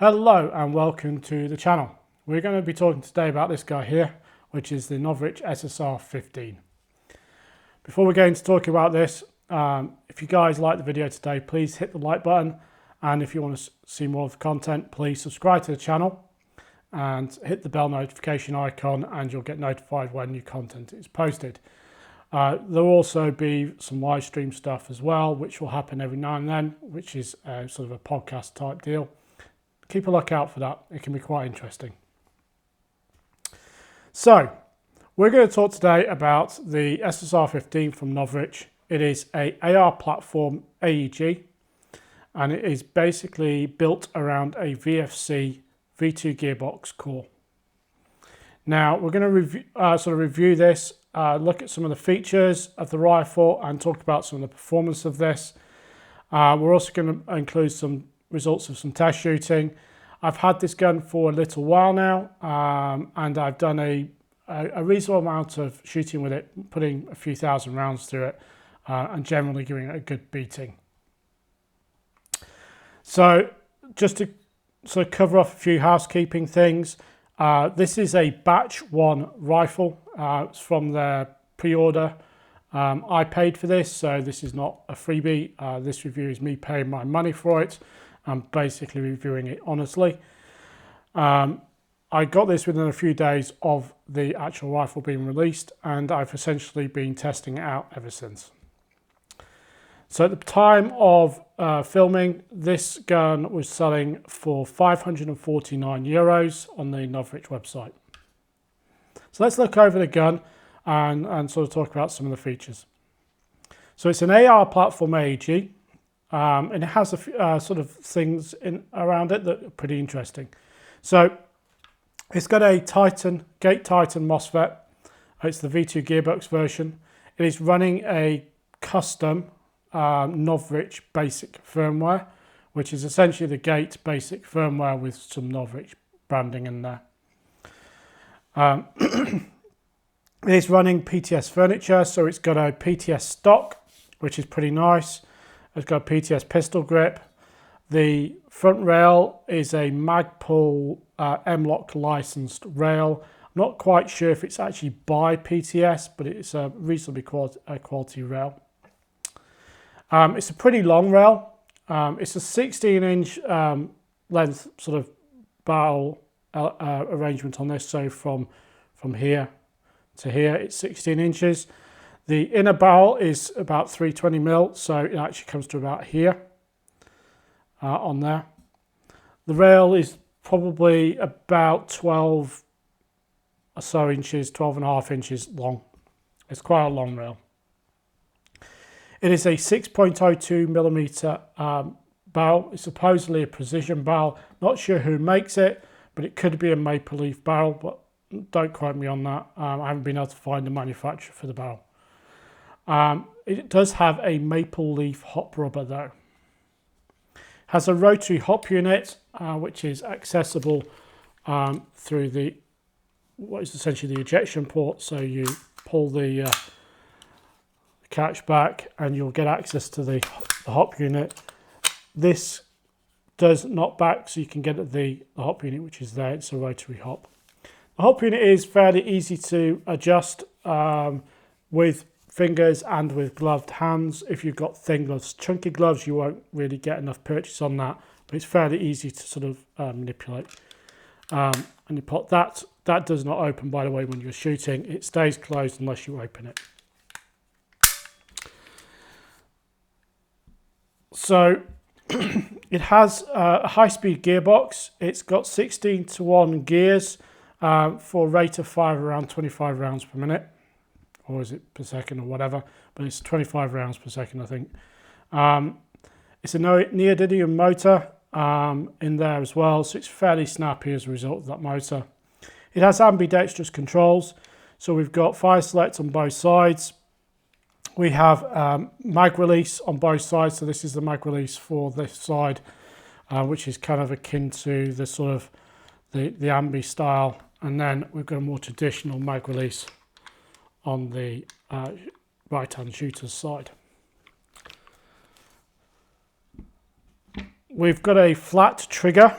Hello and welcome to the channel. We're going to be talking today about this guy here, which is the Novritsch SSR-15. Before we get into talking about this, if you guys like the video today, please hit the like button, and if you want to see more of the content, please subscribe to the channel and hit the bell notification icon, and you'll get notified when new content is posted. There'll also be some live stream stuff as well, which will happen every now and then, which is sort of a podcast type deal. Keep a lookout for that. It can be quite interesting. So we're going to talk today about the SSR-15 from Novritsch. It is a AR platform AEG, and it is basically built around a VFC V2 gearbox core. Now we're going to review this, look at some of the features of the rifle and talk about some of the performance of this. We're also going to include some results of some test shooting. I've had this gun for a little while now, and I've done a reasonable amount of shooting with it, putting a few thousand rounds through it, and generally giving it a good beating. So just to sort of cover off a few housekeeping things, this is a batch 1 rifle. It's from their pre-order. I paid for this, so this is not a freebie. This review is me paying my money for it. I'm basically reviewing it honestly. I got this within a few days of the actual rifle being released, and I've essentially been testing it out ever since. So at the time of filming, this gun was selling for €549 on the Novritsch website. So let's look over the gun and sort of talk about some of the features. So it's an AR platform AEG. And it has a few, sort of things around it that are pretty interesting. So it's got a Gate Titan Mosfet. It's the V2 gearbox version. It is running a custom Novritsch basic firmware, which is essentially the Gate basic firmware with some Novritsch branding in there. It is running Pts Furniture, so it's got a Pts stock, which is pretty nice. It's got a Pts pistol grip. The front rail is a Magpul M-Lock licensed rail. I'm not quite sure if it's actually by Pts, but it's a reasonably quality rail. It's a pretty long rail. It's a 16-inch length sort of barrel arrangement on this. So from here to here, it's 16 inches. The inner barrel is about 320mm, so it actually comes to about here on there. The rail is probably about 12 or so inches, 12.5 inches long. It's quite a long rail. It is a 6.02mm barrel. It's supposedly a precision barrel. Not sure who makes it, but it could be a maple leaf barrel, but don't quote me on that. I haven't been able to find a manufacturer for the barrel. It does have a maple leaf hop rubber though. Has a rotary hop unit, which is accessible through what is essentially the ejection port. So you pull the catch back and you'll get access to the hop unit. This does knock back, so you can get at the hop unit, which is there. It's a rotary hop. The hop unit is fairly easy to adjust with fingers and with gloved hands. If you've got thin gloves, chunky gloves, you won't really get enough purchase on that, but it's fairly easy to sort of manipulate. And you put that does not open, by the way, when you're shooting. It stays closed unless you open it. So it has a high-speed gearbox. It's got 16:1 gears for a rate of fire around 25 rounds per minute. Or is it per second or whatever, but it's 25 rounds per second, I think. It's a neodymium motor in there as well, so it's fairly snappy as a result of that motor. It has ambidextrous controls, so we've got fire select on both sides. We have mag release on both sides, so this is the mag release for this side, which is kind of akin to the sort of the ambi style, and then we've got a more traditional mag release on the right-hand shooter's side. We've got a flat trigger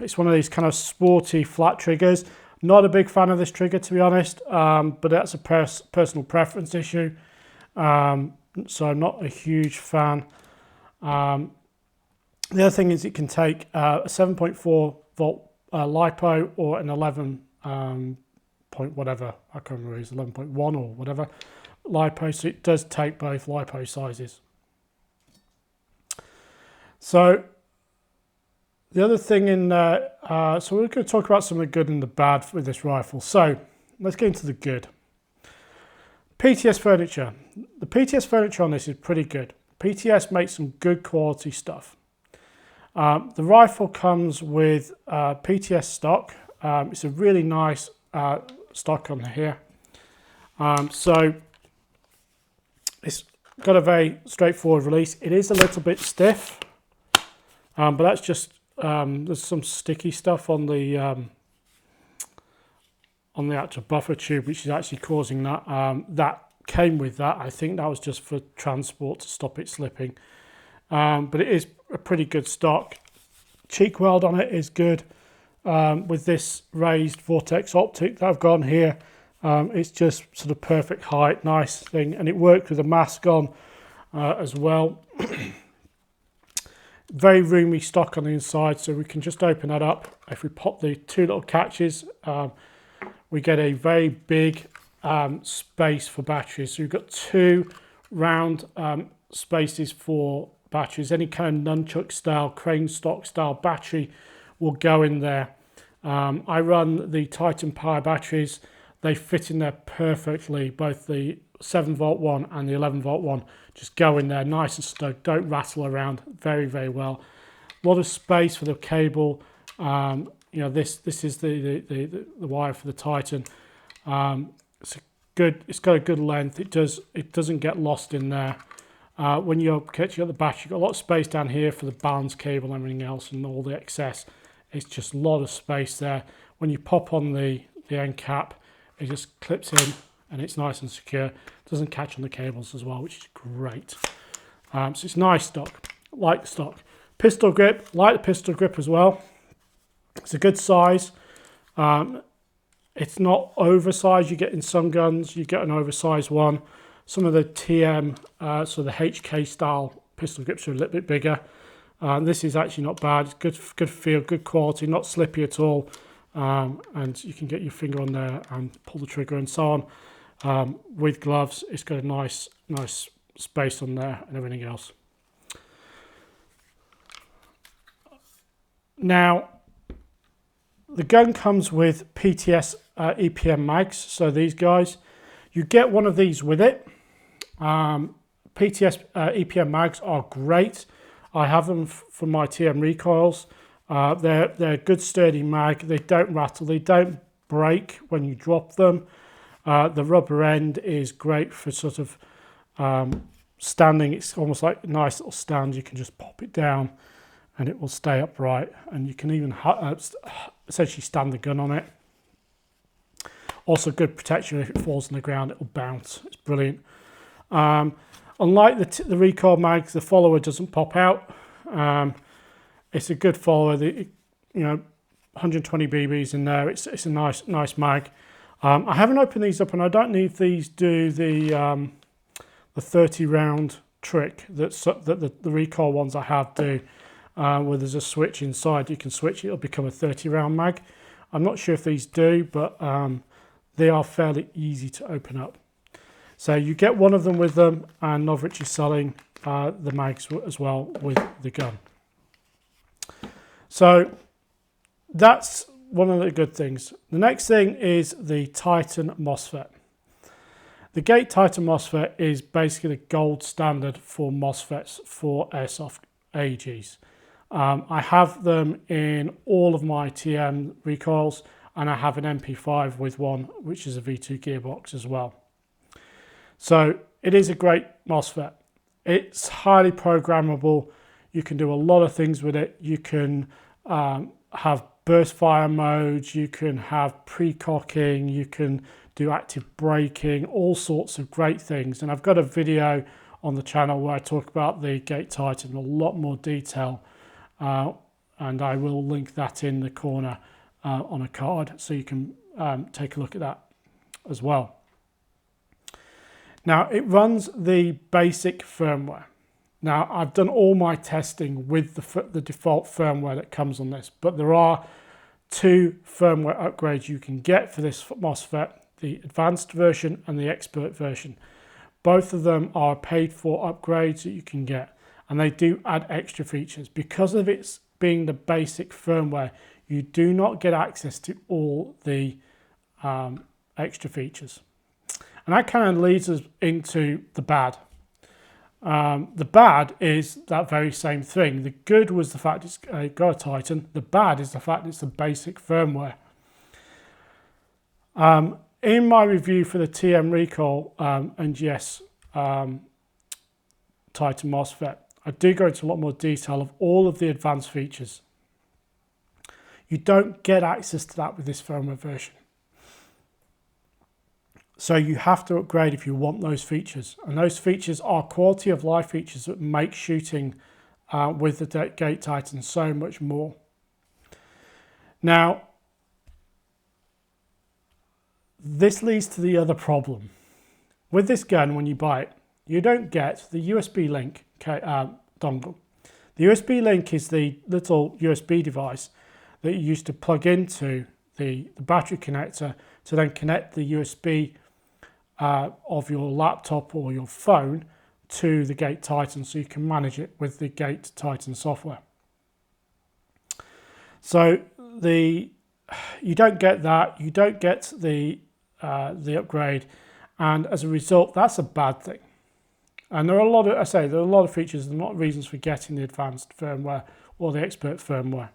It's one of these kind of sporty flat triggers. Not a big fan of this trigger, to be honest, but that's a personal preference issue. So I'm not a huge fan. The other thing is it can take a 7.4 volt LiPo or an 11 point whatever, I can't remember, it's 11.1 or whatever LiPo, so it does take both LiPo sizes. So the other thing in so we're going to talk about some of the good and the bad with this rifle. So let's get into the good. Pts Furniture. The Pts Furniture on this is pretty good. Pts makes some good quality stuff. The rifle comes with Pts stock. It's a really nice stock on here. So it's got a very straightforward release. It is a little bit stiff, but that's just there's some sticky stuff on the actual buffer tube, which is actually causing that. That came with that. I think that was just for transport to stop it slipping. But it is a pretty good stock. Cheek weld on it is good. With this raised vortex optic that I've got on here, it's just sort of perfect height, nice thing, and it worked with a mask on as well. Very roomy stock on the inside, so we can just open that up. If we pop the two little catches, we get a very big space for batteries. So we've got two round spaces for batteries. Any kind of nunchuck style, crane stock style battery will go in there. I run the Titan Power batteries. They fit in there perfectly. Both the 7 volt one and the 11 volt one just go in there nice and snug, don't rattle around, very, very well. A lot of space for the cable. You know, this is the wire for the Titan. It's good. It's got a good length. It doesn't get lost in there. When you're catching up the battery, you've got a lot of space down here for the balance cable and everything else and all the excess. It's just a lot of space there. When you pop on the end cap, it just clips in and it's nice and secure. It doesn't catch on the cables as well, which is great. So it's nice stock, like the stock. Pistol grip, like the pistol grip as well. It's a good size. It's not oversized. You get in some guns, you get an oversized one. Some of the TM, so the HK style pistol grips are a little bit bigger. This is actually not bad. It's good feel, good quality, not slippy at all. And you can get your finger on there and pull the trigger and so on. With gloves, it's got a nice space on there and everything else. Now, the gun comes with Pts Epm Mags. So these guys, you get one of these with it. Pts Epm Mags are great. I have them for my TM recoils. They're a good sturdy mag. They don't rattle. They don't break when you drop them. The rubber end is great for sort of standing. It's almost like a nice little stand. You can just pop it down and it will stay upright. And you can even essentially stand the gun on it. Also good protection. If it falls on the ground, it will bounce. It's brilliant. Unlike the recoil mags, the follower doesn't pop out. It's a good follower. You know, 120 BBs in there. It's a nice mag. I haven't opened these up, and I don't need these do the 30 round trick that the recoil ones I have do, where there's a switch inside. You can switch it; it'll become a 30 round mag. I'm not sure if these do, but they are fairly easy to open up. So you get one of them with them, and Novritsch is selling the mags as well with the gun. So that's one of the good things. The next thing is the Titan Mosfet. The Gate Titan Mosfet is basically the gold standard for Mosfets for Airsoft AEGs. I have them in all of my TM recoils, and I have an MP5 with one, which is a V2 gearbox as well. So it is a great MOSFET. It's highly programmable. You can do a lot of things with it. You can have burst fire modes. You can have pre-cocking. You can do active braking, all sorts of great things. And I've got a video on the channel where I talk about the Gate Titan in a lot more detail. and I will link that in the corner on a card, so you can take a look at that as well. Now, it runs the basic firmware. Now, I've done all my testing with the default firmware that comes on this, but there are 2 firmware upgrades you can get for this Mosfet, the advanced version and the expert version. Both of them are paid for upgrades that you can get, and they do add extra features. Because of its being the basic firmware, you do not get access to all the extra features. And that kind of leads us into the bad. The bad is that very same thing. The good was the fact it's got a Titan. The bad is the fact it's the basic firmware. In my review for the TM Recall NGS Titan Mosfet, I do go into a lot more detail of all of the advanced features. You don't get access to that with this firmware version. So you have to upgrade if you want those features. And those features are quality of life features that make shooting with the Gate Titan so much more. Now, this leads to the other problem. With this gun, when you buy it, you don't get the USB link dongle. The USB link is the little USB device that you use to plug into the battery connector to then connect the USB of your laptop or your phone to the Gate Titan, so you can manage it with the Gate Titan software. So you don't get that, you don't get the upgrade, and as a result, that's a bad thing. And there are a lot of, there are a lot of features and a lot of reasons for getting the advanced firmware or the expert firmware.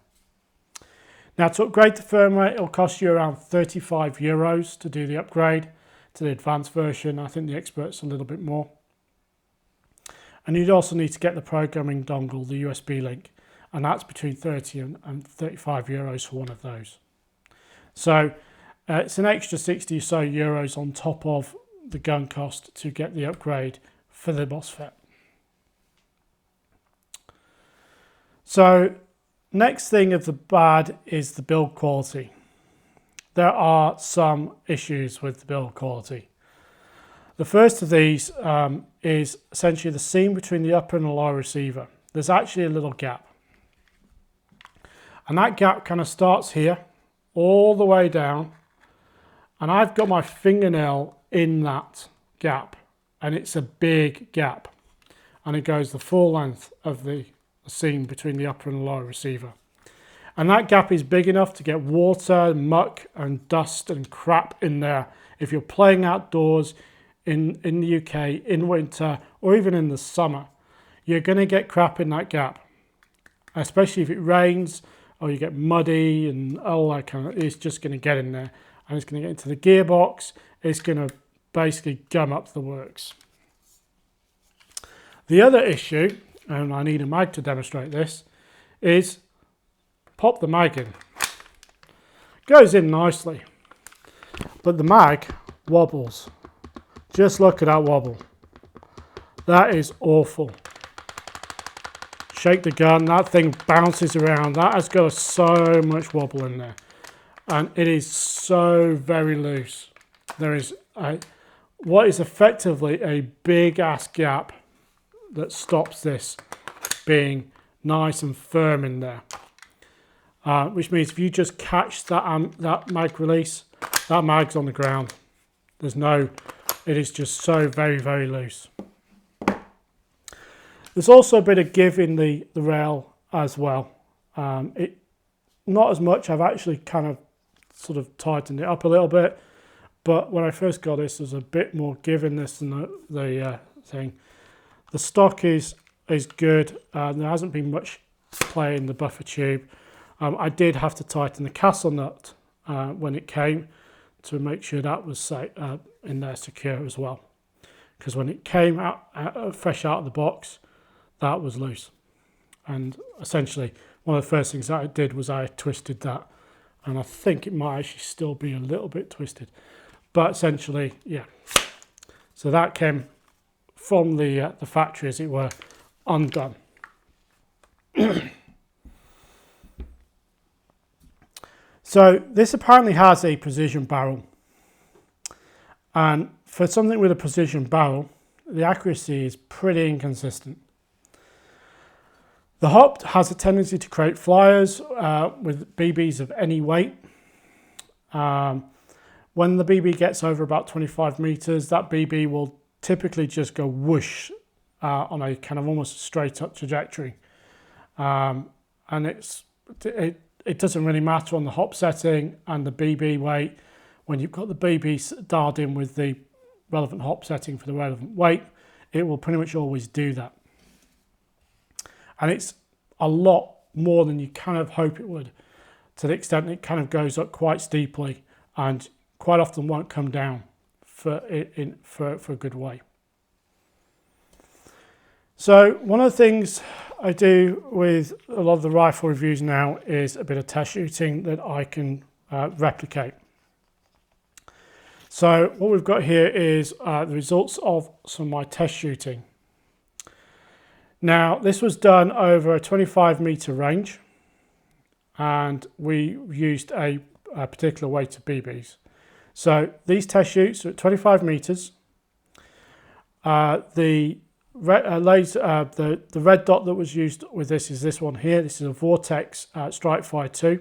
Now, to upgrade the firmware, it'll cost you around €35 to do the upgrade to the advanced version. I think the expert's a little bit more. And you'd also need to get the programming dongle, the USB link, and that's between 30 and €35 for one of those. So it's an extra 60 or so euros on top of the gun cost to get the upgrade for the Mosfet. So next thing of the bad is the build quality. There are some issues with the build quality. The first of these is essentially the seam between the upper and the lower receiver. There's actually a little gap. And that gap kind of starts here all the way down. And I've got my fingernail in that gap. And it's a big gap. And it goes the full length of the seam between the upper and the lower receiver. And that gap is big enough to get water, muck and dust and crap in there. If you're playing outdoors in the UK in winter or even in the summer, you're going to get crap in that gap. Especially if it rains or you get muddy and all that kind of, it's just going to get in there. And it's going to get into the gearbox. It's going to basically gum up the works. The other issue, and I need a mag to demonstrate this, is pop the mag in. Goes in nicely, but the mag wobbles. Just look at that wobble. That is awful. Shake the gun, that thing bounces around. That has got so much wobble in there. And it is so very loose. There is what is effectively a big ass gap that stops this being nice and firm in there. Which means if you just catch that mag release, that mag's on the ground. There's no, it is just so very, very loose. There's also a bit of give in the rail as well. Not as much. I've actually kind of sort of tightened it up a little bit. But when I first got this, there's a bit more give in this than the thing. The stock is good. There hasn't been much play in the buffer tube. I did have to tighten the castle nut when it came to make sure that was in there secure as well. Because when it came out fresh out of the box, that was loose. And essentially, one of the first things that I did was I twisted that. And I think it might actually still be a little bit twisted. But essentially, yeah. So that came from the factory, as it were, undone. So this apparently has a precision barrel, and for something with a precision barrel, the accuracy is pretty inconsistent. The hop has a tendency to create flyers with BBs of any weight. When the BB gets over about 25 meters, that BB will typically just go whoosh on a kind of almost straight up trajectory. And it doesn't really matter on the hop setting and the BB weight. When you've got the BB dialed in with the relevant hop setting for the relevant weight, it will pretty much always do that. And it's a lot more than you kind of hope it would, to the extent it kind of goes up quite steeply and quite often won't come down for a good way. So one of the things I do with a lot of the rifle reviews now is a bit of test shooting that I can replicate. So what we've got here is the results of some of my test shooting. Now this was done over a 25 meter range, and we used a particular weight of BBs. So these test shoots are at 25 meters. The red dot that was used with this is this one here. This is a Vortex Strike Fire 2.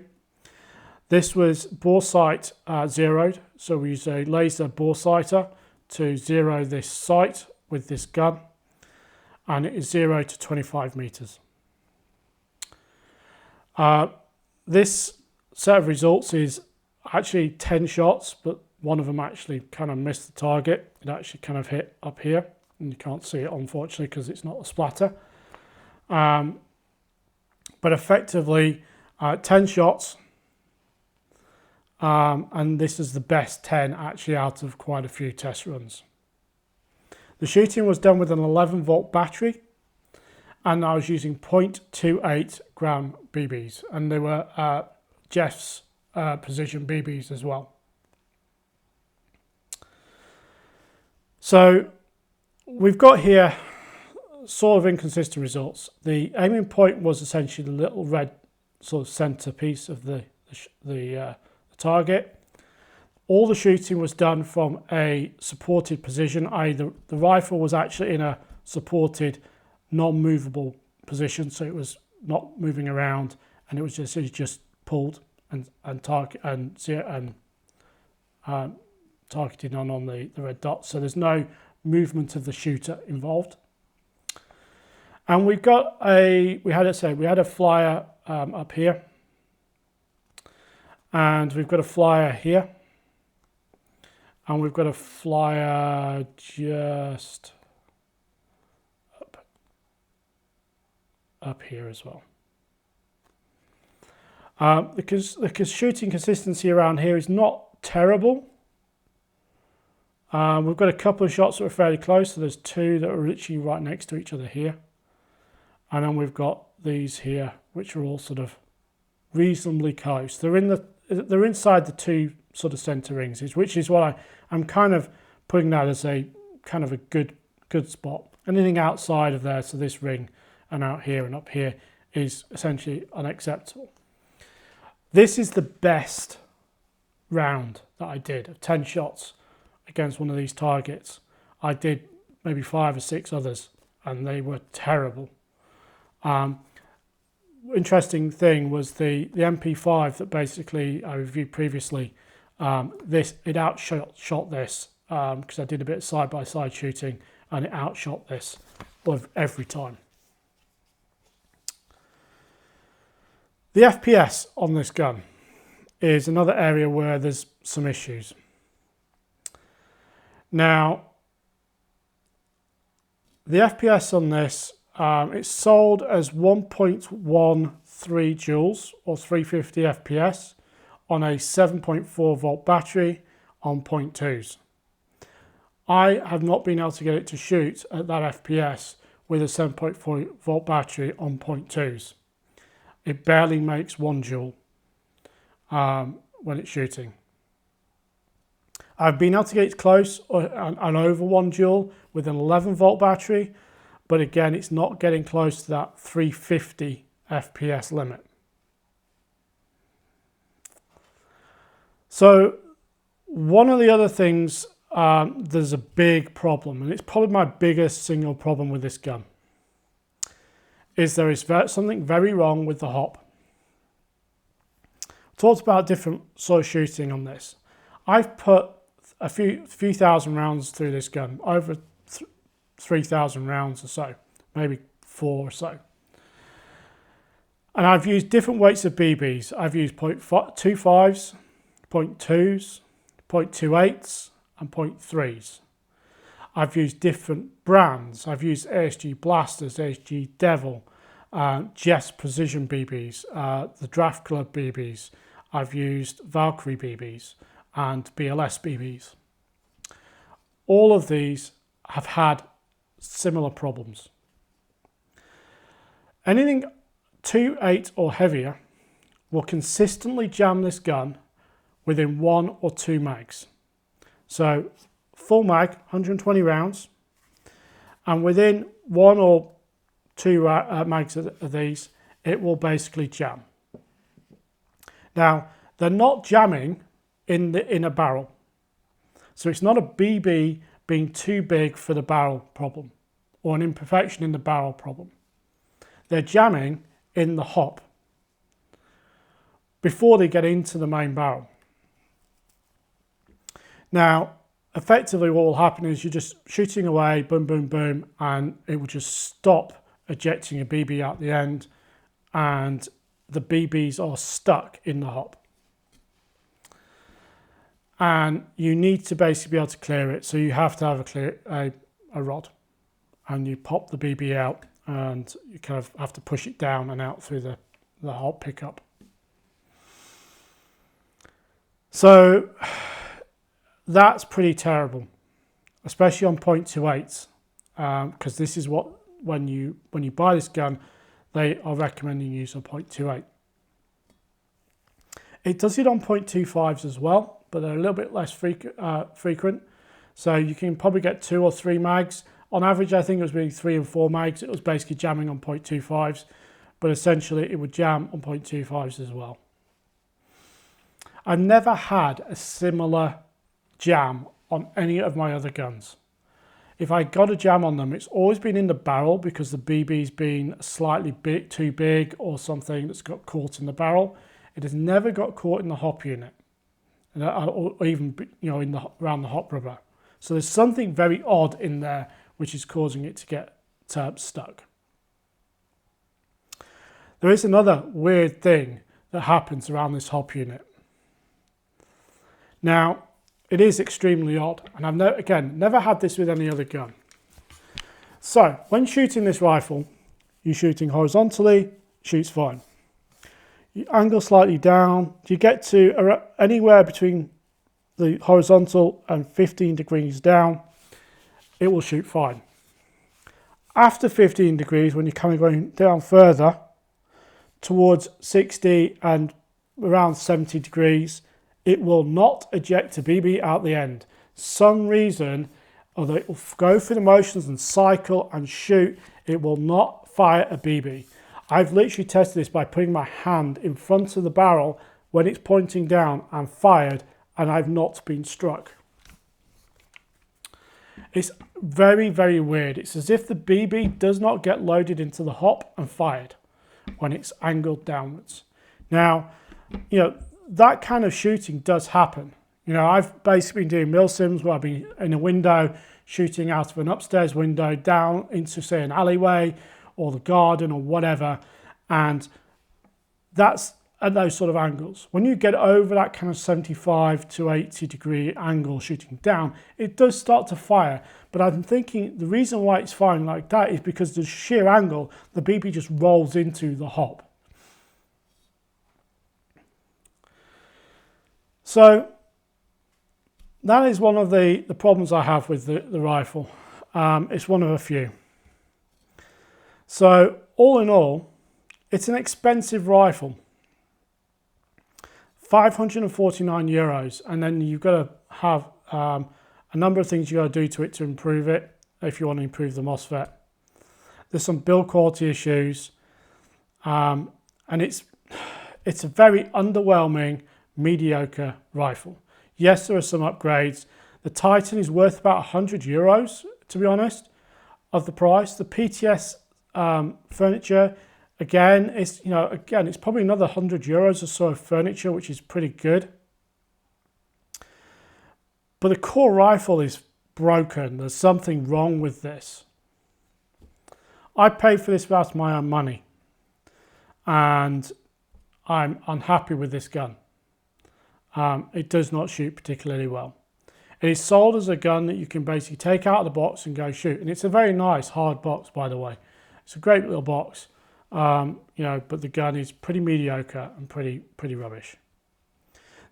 This was bore sight zeroed, so we used a laser bore sighter to zero this sight with this gun, and it is 0 to 25 meters. This set of results is actually 10 shots, but one of them actually kind of missed the target. It actually kind of hit up here, and you can't see it unfortunately because it's not a splatter. But effectively 10 shots, and this is the best 10 actually out of quite a few test runs. The shooting was done with an 11 volt battery, and I was using 0.28 gram BBs, and they were Jeff's precision BBs as well. So we've got here sort of inconsistent results. The aiming point was essentially the little red sort of center piece of the target. All the shooting was done from a supported position, i.e. the rifle was actually in a supported non-movable position, so it was not moving around, and it was just pulled and targeted on the red dot, so there's no movement of the shooter involved. And we had a flyer up here, and we've got a flyer here, and we've got a flyer just up here as well. Because shooting consistency around here is not terrible. We've got a couple of shots that are fairly close, so there's two that are literally right next to each other here. And then we've got these here, which are all sort of reasonably close. They're inside the two sort of center rings, which is what I'm kind of putting that as a kind of a good spot. Anything outside of there, so this ring and out here and up here, is essentially unacceptable. This is the best round that I did of 10 shots against one of these targets. I did maybe 5 or 6 others, and they were terrible. Interesting thing was the MP5 that basically I reviewed previously. It outshot this because I did a bit of side-by-side shooting, and it outshot this every time. The FPS on this gun is another area where there's some issues. Now, the FPS on this, it's sold as 1.13 joules or 350 FPS on a 7.4 volt battery on 0.2s. I have not been able to get it to shoot at that FPS with a 7.4 volt battery on 0.2s. It barely makes 1 joule when it's shooting. I've been able to get it close and over 1 joule with an 11 volt battery, but again, it's not getting close to that 350 FPS limit. So one of the other things, there's a big problem, and it's probably my biggest single problem with this gun, is there is something very wrong with the hop. Talked about different sort of shooting on this. I've put a few thousand rounds through this gun, over 3,000 rounds or so, maybe 4 or so. And I've used different weights of BBs. I've used 0.25s, 0.2s, 0.28s and 0.3s. I've used different brands. I've used ASG Blasters, ASG Devil, Jess Precision BBs, the Draft Club BBs. I've used Valkyrie BBs and BLS BBs. All of these have had similar problems. Anything 2.8 or heavier will consistently jam this gun within 1 or 2 mags. So full mag, 120 rounds, and within 1 or 2 mags of these, it will basically jam. Now, they're not jamming in a barrel. So it's not a BB being too big for the barrel problem or an imperfection in the barrel problem. They're jamming in the hop before they get into the main barrel. Now, effectively what will happen is you're just shooting away, boom, boom, boom, and it will just stop ejecting a BB out the end, and the BBs are stuck in the hop. And you need to basically be able to clear it, so you have to have a rod, and you pop the BB out, and you kind of have to push it down and out through the hop pickup. So that's pretty terrible, especially on 0.28s, because this is what, when you buy this gun, they are recommending use of 0.28. It does it on 0.25s as well, but they're a little bit less frequent. So you can probably get 2 or 3 mags. On average, I think it was being 3 and 4 mags. It was basically jamming on 0.25s, but essentially it would jam on 0.25s as well. I've never had a similar jam on any of my other guns. If I got a jam on them, it's always been in the barrel because the BB's been slightly too big or something that's got caught in the barrel. It has never got caught in the hop unit, or even around the hop rubber. So there's something very odd in there which is causing it to get stuck. There is another weird thing that happens around this hop unit. Now, it is extremely odd, and I've never had this with any other gun. So, when shooting this rifle, you're shooting horizontally, shoots fine. You angle slightly down, you get to anywhere between the horizontal and 15 degrees down, it will shoot fine. After 15 degrees, when you're kind of going down further, towards 60 and around 70 degrees, it will not eject a BB out the end. Some reason, although it will go through the motions and cycle and shoot, it will not fire a BB. I've literally tested this by putting my hand in front of the barrel when it's pointing down and fired, and I've not been struck. It's very, very weird. It's as if the BB does not get loaded into the hop and fired when it's angled downwards. Now, that kind of shooting does happen. I've basically been doing milsims where I've been in a window shooting out of an upstairs window down into, say, an alleyway or the garden or whatever, and that's at those sort of angles. When you get over that kind of 75 to 80 degree angle shooting down, it does start to fire. But I'm thinking the reason why it's firing like that is because the sheer angle, the BB just rolls into the hop. So that is one of the problems I have with the rifle. It's one of a few. So all in all, it's an expensive rifle. €549, and then you've got to have a number of things you've got to do to it to improve it if you want to improve the Mosfet. There's some build quality issues, and it's a very underwhelming mediocre rifle. Yes, there are some upgrades. The Titan is worth about €100, to be honest, of the price. The Pts Furniture, again, it's probably another €100 or so of furniture, which is pretty good. But the core rifle is broken. There's something wrong with this. I paid for this out of my own money, and I'm unhappy with this gun. It does not shoot particularly well. It is sold as a gun that you can basically take out of the box and go shoot, and it's a very nice hard box, by the way. It's a great little box, but the gun is pretty mediocre and pretty rubbish.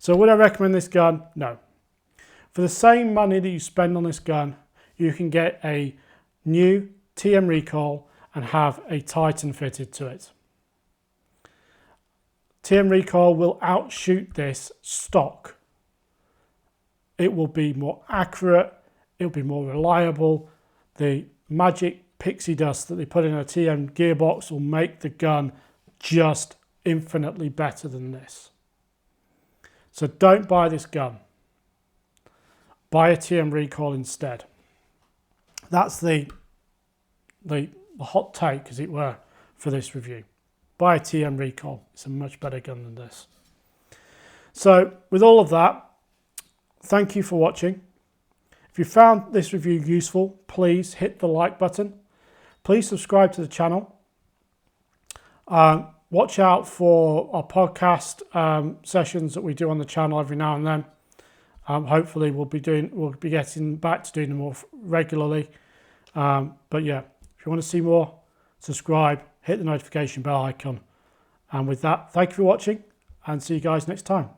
So would I recommend this gun? No. For the same money that you spend on this gun, you can get a new TM recoil and have a Titan fitted to it. TM recoil will outshoot this stock. It will be more accurate, it will be more reliable. The magic pixie dust that they put in a TM gearbox will make the gun just infinitely better than this. So don't buy this gun. Buy a TM recoil instead. That's the hot take, as it were, for this review. Buy a TM recoil. It's a much better gun than this. So with all of that, thank you for watching. If you found this review useful, please hit the like button. Please subscribe to the channel. Watch out for our podcast sessions that we do on the channel every now and then. Hopefully we'll be getting back to doing them more regularly. But yeah, if you want to see more, subscribe, hit the notification bell icon. And with that, thank you for watching, and see you guys next time.